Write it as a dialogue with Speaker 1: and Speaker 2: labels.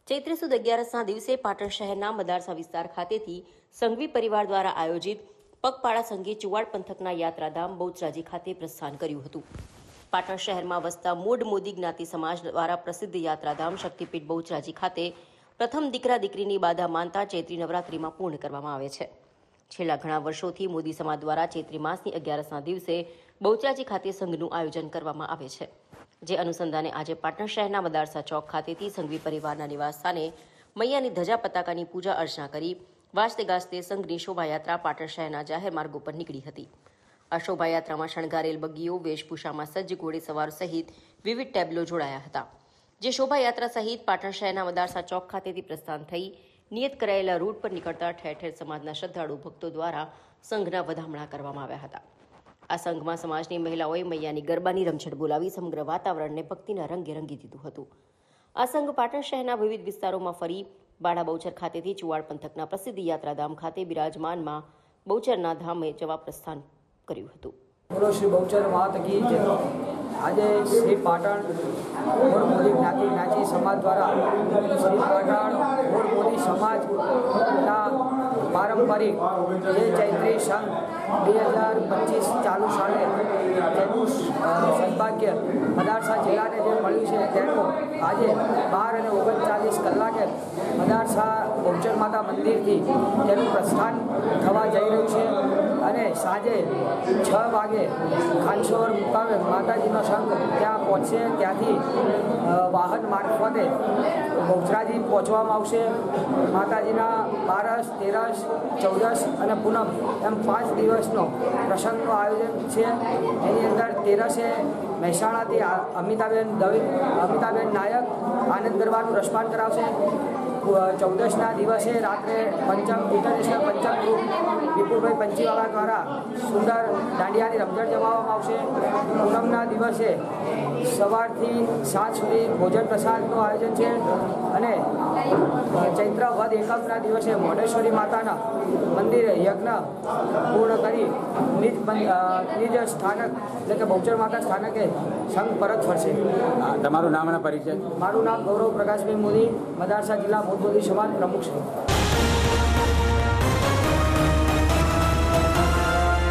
Speaker 1: ચૈત્ર સુદ 11ના દિવસે પાટણ શહેરના મદારસા વિસ્તાર ખાતેથી સંઘવી પરિવાર દ્વારા આયોજિત પગપાળા સંઘે ચુવાડ પંથકના યાત્રાધામ બહુચરાજી ખાતે પ્રસ્થાન કર્યું હતું। પાટણ શહેરમાં વસતા મૂળ મોદી જ્ઞાતિ સમાજ દ્વારા પ્રસિદ્ધ યાત્રાધામ શક્તિપીઠ બહુચરાજી ખાતે પ્રથમ દીકરા દીકરીની બાધા માનતા ચૈત્રી નવરાત્રિમાં પૂર્ણ કરવામાં આવે છે। છેલ્લા ઘણા વર્ષોથી મોદી સમાજ દ્વારા ચૈત્રી માસની 11ના દિવસે બહુચરાજી ખાતે સંઘનું આયોજન કરવામાં આવે છે। જે અનુસંધાને આજે પાટણ શહેરના મદારસા ચોક ખાતેથી સંઘવી પરિવારના નિવાસ સ્થાને મૈયાની ધજા પતાકાની પૂજા અર્ચના કરી વાજતે ગાજતે સંઘની શોભાયાત્રા પાટણ શહેરના જાહેર માર્ગો પર નીકળી હતી। આ શોભાયાત્રામાં શણગારેલ બગીઓ વેશભૂષામાં સજ્જ ઘોડેસવારો સહિત વિવિધ ટેબ્લો જોડાયા હતા। જે શોભાયાત્રા સહિત પાટણ શહેરના મદારસા ચોક ખાતેથી પ્રસ્થાન થઈ નિયત કરાયેલા રૂટ પર નીકળતા ઠેર ઠેર સમાજના શ્રદ્ધાળુ ભક્તો દ્વારા સંઘના વધામણા કરવામાં આવ્યા હતા। આ સંઘમાં સમાજની મહિલાઓએ મૈયાની ગરબાની રમઝટ બોલાવી સમગ્ર વાતાવરણને ભક્તિના રંગે રંગી દીધું હતું। આ સંઘ પાટણ શહેરના વિવિધ વિસ્તારોમાં ફરી બાળા બહુચર ખાતેથી ચુવાડ પંથકના પ્રસિદ્ધ યાત્રાધામ ખાતે બિરાજમાનમાં બહુચરના ધામે જવા પ્રસ્થાન કર્યું હતું।
Speaker 2: બોલો શ્રી બહુચર માત કી જય। આજે શ્રી પાટણ મૂળ મોદી જ્ઞાતિ સમાજ દ્વારા શ્રી પાટણ મૂળ મોદી સમાજના પારંપરિક જે ચૈત્રી સંઘ 2025 ચાલુ સાલે તેનું સદભાગ્ય મદારસા જિલ્લાને જે મળ્યું છે તેનું આજે 12:39 કલાકે મદારસા બહુચર માતા મંદિરથી તેનું પ્રસ્થાન થવા જઈ રહ્યું છે અને સાંજે 6 વાગે ખાનસરોવર મુકામે માતાજીનો સંઘ ત્યાં પહોંચશે। ત્યાંથી વાહન મારફતે બહુચરાજી પહોંચવામાં આવશે। માતાજીના 12, 13, 14 અને પૂનમ એમ 5 દિવસનો પ્રસંગનું આયોજન છે। એની અંદર 13 મહેસાણાથી અમિતાબેન નાયક આનંદ ગરબાનું રસપાન કરાવશે। 14ના દિવસે રાત્રે પંચમ ઇન્ટરનેશનલ પંચમ ગ્રુપ વિપુલભાઈ પંચીવાલા દ્વારા સુંદર દાંડિયાની રમઝટ જમાવવામાં આવશે। પૂનમના દિવસે સવારથી સાંજ સુધી ભોજન પ્રસાદનું આયોજન છે અને ચૈત્ર વદ એકમના દિવસે મોઢેશ્વરી માતાના મંદિરે યજ્ઞ પૂર્ણ કરી નિજ સ્થાનક એટલે કે બહુચર માતા સ્થાનકે સંઘ પરત ફરશે।
Speaker 3: તમારું નામ અને પરિચય?
Speaker 2: મારું નામ ગૌરવ પ્રકાશભાઈ મોદી, મદારસા જિલ્લા મૂળ મોદી સમાજ પ્રમુખ છે।